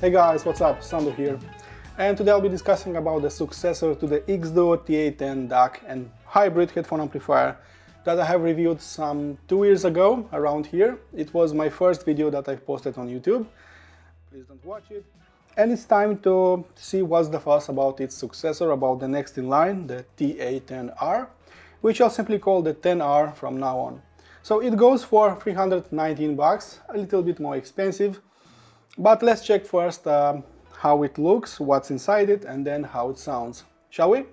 Hey guys, what's up? Sandu here. And today I'll be discussing about the successor to the xDuoo TA-10 DAC and hybrid headphone amplifier that I have reviewed some 2 years ago around here. It was my first video that I've posted on YouTube. Please don't watch it. And it's time to see what's the fuss about its successor, about the next in line, the TA-10R, which I'll simply call the 10R from now on. So it goes for 319 bucks, a little bit more expensive. But let's check first how it looks, what's inside it, and then how it sounds. Shall we?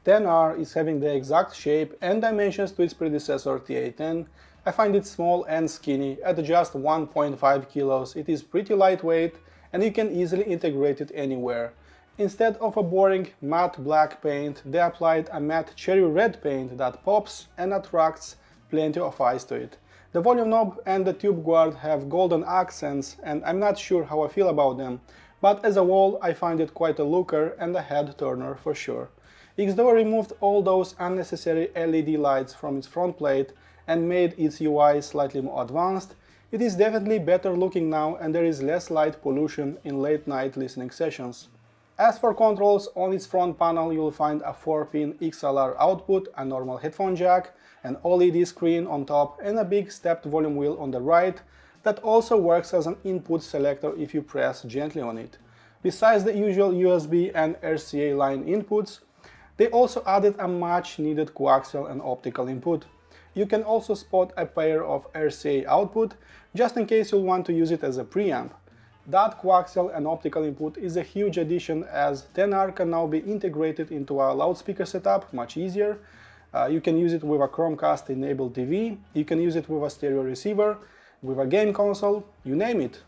10R is having the exact shape and dimensions to its predecessor TA-10. I find it small and skinny. At just 1.5 kilos, it is pretty lightweight and you can easily integrate it anywhere. Instead of a boring matte black paint, they applied a matte cherry red paint that pops and attracts plenty of eyes to it. The volume knob and the tube guard have golden accents and I'm not sure how I feel about them, but as a whole I find it quite a looker and a head turner for sure. xDuoo removed all those unnecessary LED lights from its front plate and made its UI slightly more advanced. It is definitely better looking now and there is less light pollution in late night listening sessions. As for controls, on its front panel you'll find a 4-pin XLR output, a normal headphone jack, an OLED screen on top and a big stepped volume wheel on the right that also works as an input selector if you press gently on it. Besides the usual USB and RCA line inputs, they also added a much needed coaxial and optical input. You can also spot a pair of RCA output just in case you'll want to use it as a preamp. That coaxial and optical input is a huge addition as 10R can now be integrated into a loudspeaker setup much easier. You can use it with a Chromecast enabled TV, you can use it with a stereo receiver, with a game console, you name it.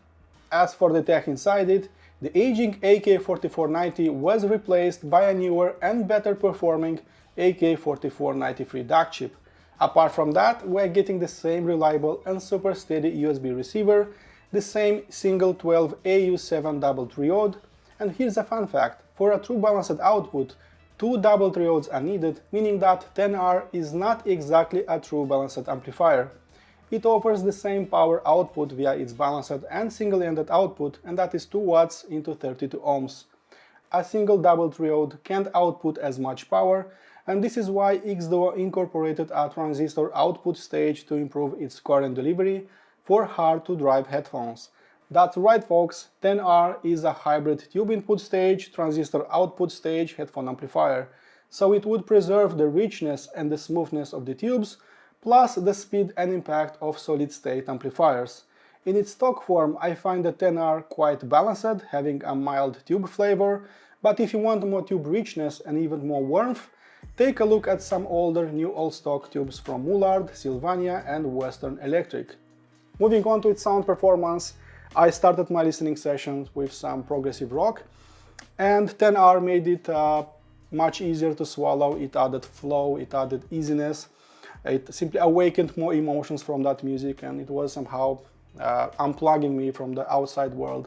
As for the tech inside it, the aging AK4490 was replaced by a newer and better performing AK4493 DAC chip. Apart from that, we're getting the same reliable and super steady USB receiver, the same single 12 AU7 double triode, and here's a fun fact: for a true balanced output, 2 double triodes are needed, meaning that 10R is not exactly a true balanced amplifier. It offers the same power output via its balanced and single-ended output, and that is 2 watts into 32 ohms. A single double triode can't output as much power, and this is why xDuoo incorporated a transistor output stage to improve its current delivery for hard-to-drive headphones. That's right folks, 10R is a hybrid tube input stage, transistor output stage headphone amplifier, so it would preserve the richness and the smoothness of the tubes, plus the speed and impact of solid-state amplifiers. In its stock form, I find the 10R quite balanced, having a mild tube flavor, but if you want more tube richness and even more warmth, take a look at some older new all-stock tubes from Mullard, Sylvania and Western Electric. Moving on to its sound performance, I started my listening sessions with some progressive rock, and 10R made it much easier to swallow. It added flow, it added easiness, it simply awakened more emotions from that music, and it was somehow unplugging me from the outside world.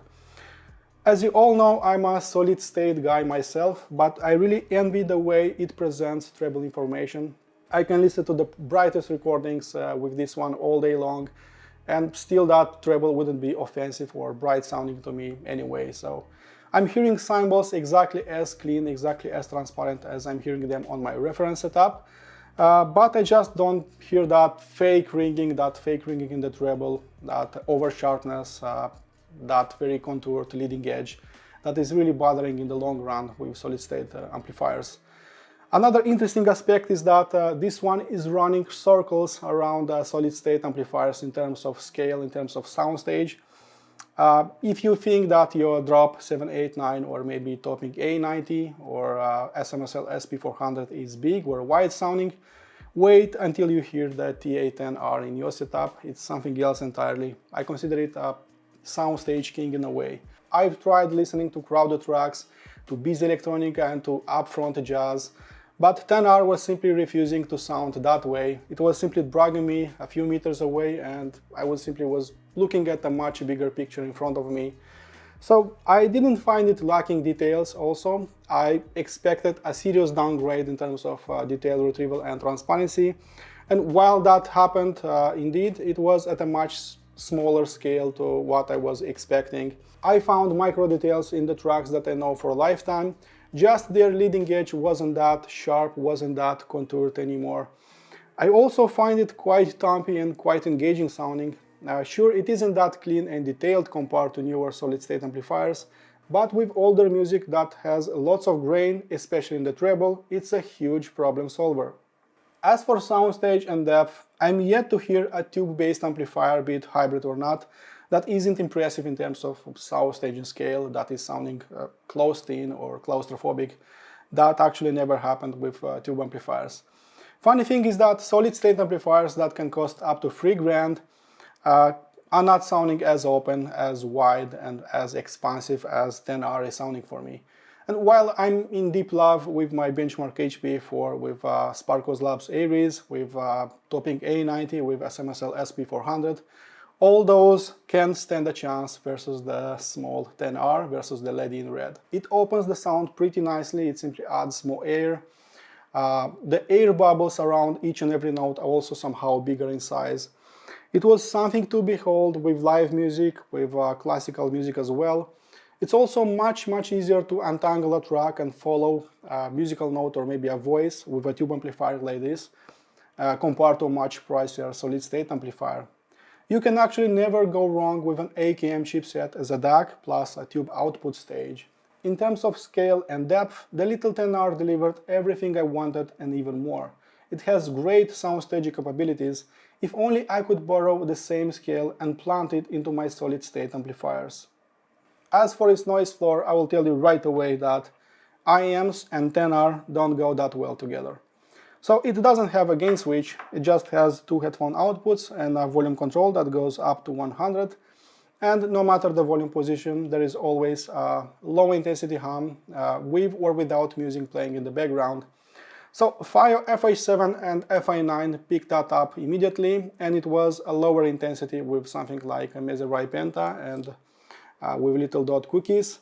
As you all know, I'm a solid-state guy myself, but I really envy the way it presents treble information. I can listen to the brightest recordings with this one all day long, and still that treble wouldn't be offensive or bright sounding to me anyway. So I'm hearing cymbals exactly as clean, exactly as transparent as I'm hearing them on my reference setup, but I just don't hear that fake ringing in the treble, that over sharpness, that very contoured leading edge that is really bothering in the long run with solid-state amplifiers. Another interesting aspect is that this one is running circles around solid-state amplifiers in terms of scale, in terms of soundstage. If you think that your drop 789 or maybe topping A90 or SMSL SP400 is big or wide sounding, wait until you hear the TA-10R in your setup. It's something else entirely. I consider it a soundstage king in a way. I've tried listening to crowded tracks, to busy electronica and to upfront jazz, but 10R was simply refusing to sound that way. It was simply dragging me a few meters away and I was looking at a much bigger picture in front of me. So I didn't find it lacking details also. I expected a serious downgrade in terms of detail retrieval and transparency. And while that happened, indeed, it was at a much smaller scale to what I was expecting. I found micro details in the tracks that I know for a lifetime, just their leading edge wasn't that sharp, wasn't that contoured anymore. I also find it quite thumpy and quite engaging sounding. Sure, it isn't that clean and detailed compared to newer solid-state amplifiers, but with older music that has lots of grain, especially in the treble, it's a huge problem solver. As for soundstage and depth, I'm yet to hear a tube-based amplifier, be it hybrid or not, that isn't impressive in terms of soundstage and scale, that is sounding closed in or claustrophobic. That actually never happened with tube amplifiers. Funny thing is that solid-state amplifiers that can cost up to $3,000 are not sounding as open, as wide, and as expansive as 10R is sounding for me. And while I'm in deep love with my benchmark HP4, with Sparkos Labs Aries, with Topping A90, with SMSL SP400, all those can stand a chance versus the small 10R versus the LED in red. It opens the sound pretty nicely, it simply adds more air. The air bubbles around each and every note are also somehow bigger in size. It was something to behold with live music, with classical music as well. It's also much easier to untangle a track and follow a musical note or maybe a voice with a tube amplifier like this, compared to a much pricier solid-state amplifier. You can actually never go wrong with an AKM chipset as a DAC plus a tube output stage. In terms of scale and depth, the little 10R delivered everything I wanted and even more. It has great soundstage capabilities, if only I could borrow the same scale and plant it into my solid-state amplifiers. As for its noise floor, I will tell you right away that IEMs and 10R don't go that well together. So it doesn't have a gain switch, it just has two headphone outputs and a volume control that goes up to 100. And no matter the volume position, there is always a low intensity hum with or without music playing in the background. So FI7 and FI9 picked that up immediately, and it was a lower intensity with something like a Meze Penta and with little dot cookies.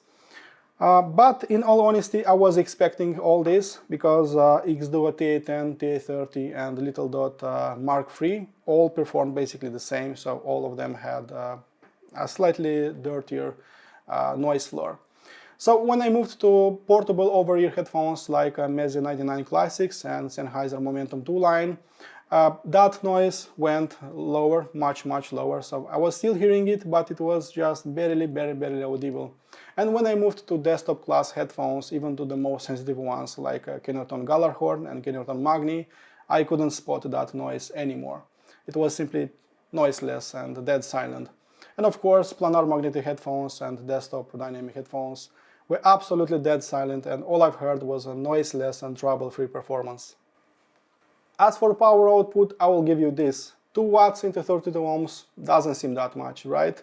But in all honesty, I was expecting all this because xDuoo TA-10, TA-30 and Little Dot Mark III all performed basically the same, so all of them had a slightly dirtier noise floor. So when I moved to portable over-ear headphones like Meze 99 Classics and Sennheiser Momentum 2 line, that noise went lower, much lower. So I was still hearing it, but it was just barely audible. And when I moved to desktop class headphones, even to the most sensitive ones like Kennerton Gallarhorn and Kennerton Magni, I couldn't spot that noise anymore. It was simply noiseless and dead silent. And of course, planar magnetic headphones and desktop dynamic headphones were absolutely dead silent, and all I've heard was a noiseless and trouble-free performance. As for power output, I will give you this. 2 watts into 32 ohms doesn't seem that much, right?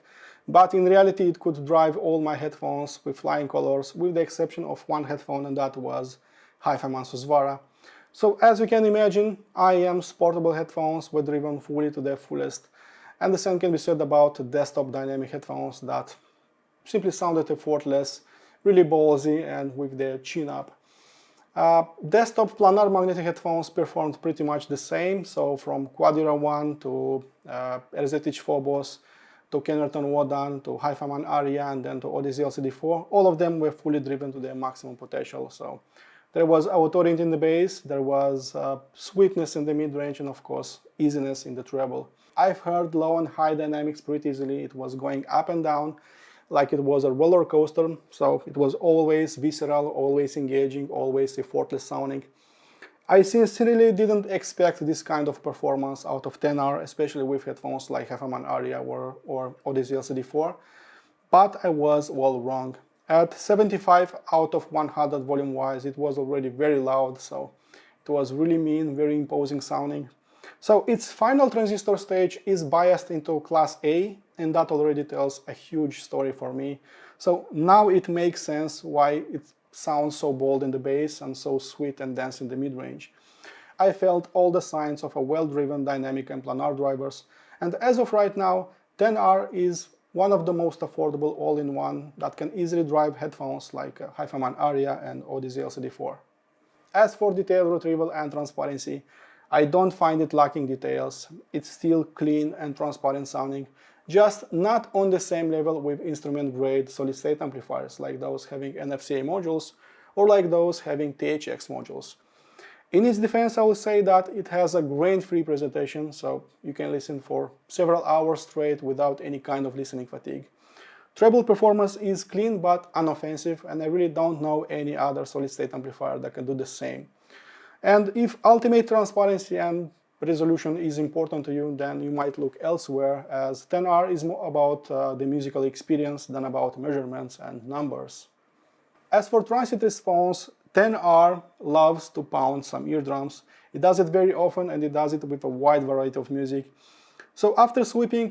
But in reality it could drive all my headphones with flying colors, with the exception of one headphone, and that was HiFiMan Susvara. So as you can imagine, IEM's portable headphones were driven fully to their fullest. And the same can be said about desktop dynamic headphones that simply sounded effortless, really ballsy and with their chin up. Desktop planar magnetic headphones performed pretty much the same, so from Quadira 1 to RZH Phobos to Kennerton Wodan to HiFiMan Aria and then to Odyssey LCD4, all of them were fully driven to their maximum potential. So there was authority in the bass, there was sweetness in the mid-range, and of course easiness in the treble. I've heard low and high dynamics pretty easily. It was going up and down like it was a roller coaster, so it was always visceral, always engaging, always effortless sounding. I sincerely didn't expect this kind of performance out of 10R, especially with headphones like HiFiMan Aria or Odyssey LCD4, but I was all wrong. At 75 out of 100 volume-wise, it was already very loud, so it was really mean, very imposing sounding. So its final transistor stage is biased into class A, and that already tells a huge story for me. So now it makes sense why it sounds so bold in the bass and so sweet and dense in the mid-range. I felt all the signs of a well-driven dynamic and planar drivers, and as of right now, 10R is one of the most affordable all-in-one that can easily drive headphones like HiFiMan Aria and Odyssey LCD4. As for detail, retrieval and transparency, I don't find it lacking details. It's still clean and transparent sounding, just not on the same level with instrument-grade solid-state amplifiers, like those having NFCA modules or like those having THX modules. In its defense, I will say that it has a grain-free presentation, so you can listen for several hours straight without any kind of listening fatigue. Treble performance is clean but unoffensive, and I really don't know any other solid-state amplifier that can do the same. And if ultimate transparency and resolution is important to you, then you might look elsewhere, as 10R is more about the musical experience than about measurements and numbers. As for Transient Response, 10R loves to pound some eardrums. It does it very often, and it does it with a wide variety of music. So after sweeping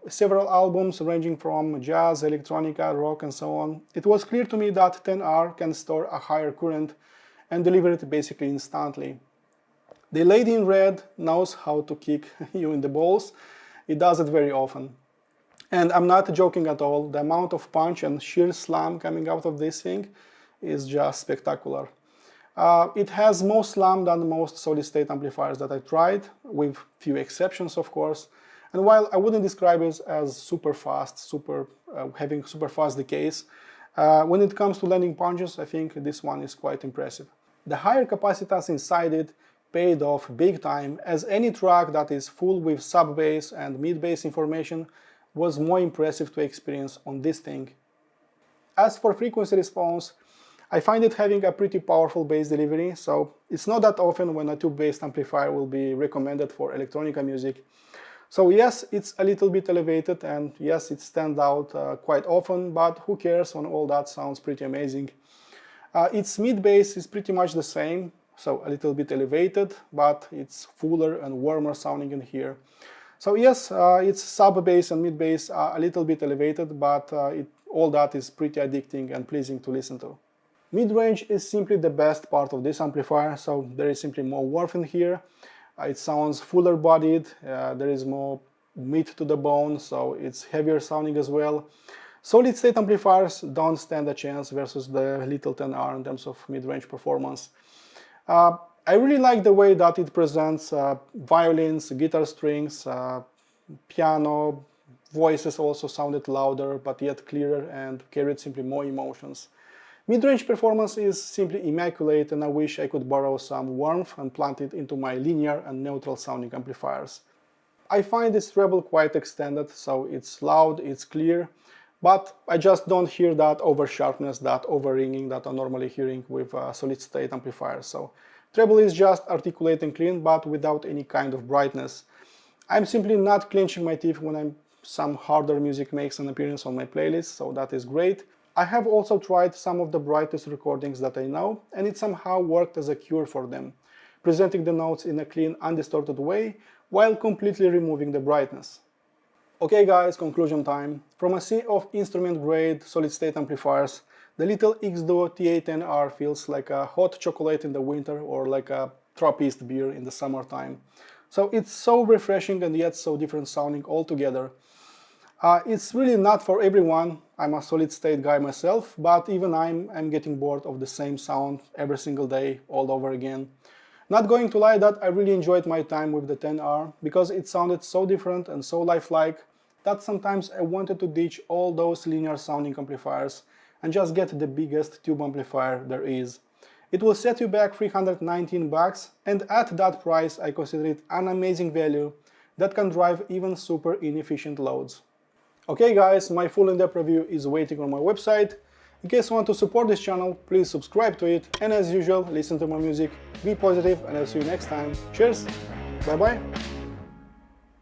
several albums ranging from jazz, electronica, rock and so on, it was clear to me that 10R can store a higher current and deliver it basically instantly. The lady in red knows how to kick you in the balls. It does it very often. And I'm not joking at all. The amount of punch and sheer slam coming out of this thing is just spectacular. It has more slam than most solid-state amplifiers that I tried, with few exceptions of course. And while I wouldn't describe it as super fast, having super fast decays, when it comes to landing punches, I think this one is quite impressive. The higher capacitance inside it paid off big time, as any track that is full with sub-bass and mid-bass information was more impressive to experience on this thing. As for frequency response, I find it having a pretty powerful bass delivery, so it's not that often when a tube-based amplifier will be recommended for electronica music. So yes, it's a little bit elevated, and yes, it stands out quite often, but who cares when all that sounds pretty amazing. Its mid-bass is pretty much the same, so a little bit elevated, but it's fuller and warmer sounding in here. So yes, its sub-bass and mid-bass are a little bit elevated, but all that is pretty addicting and pleasing to listen to. Midrange is simply the best part of this amplifier, so there is simply more warmth in here. It sounds fuller bodied, there is more meat to the bone, so it's heavier sounding as well. Solid-state amplifiers don't stand a chance versus the little 10R in terms of mid-range performance. I really like the way that it presents violins, guitar strings, piano, voices also sounded louder but yet clearer and carried simply more emotions. Mid-range performance is simply immaculate, and I wish I could borrow some warmth and plant it into my linear and neutral sounding amplifiers. I find this treble quite extended, so it's loud, it's clear, but I just don't hear that over sharpness, that over ringing that I'm normally hearing with solid-state amplifiers. So treble is just articulate and clean, but without any kind of brightness. I'm simply not clenching my teeth when some harder music makes an appearance on my playlist, so that is great. I have also tried some of the brightest recordings that I know, and it somehow worked as a cure for them, presenting the notes in a clean, undistorted way, while completely removing the brightness. Okay guys, conclusion time. From a sea of instrument-grade solid-state amplifiers, the little xDuoo TA-10R feels like a hot chocolate in the winter or like a Trappist beer in the summertime. So it's so refreshing and yet so different sounding altogether. It's really not for everyone. I'm a solid-state guy myself, but even I'm getting bored of the same sound every single day all over again. Not going to lie that I really enjoyed my time with the 10R, because it sounded so different and so lifelike that sometimes I wanted to ditch all those linear sounding amplifiers and just get the biggest tube amplifier there is. It will set you back $319, and at that price I consider it an amazing value that can drive even super inefficient loads. Okay guys, my full in-depth review is waiting on my website. In case you want to support this channel, please subscribe to it, and as usual, listen to my music, be positive, and I'll see you next time. Cheers, bye bye!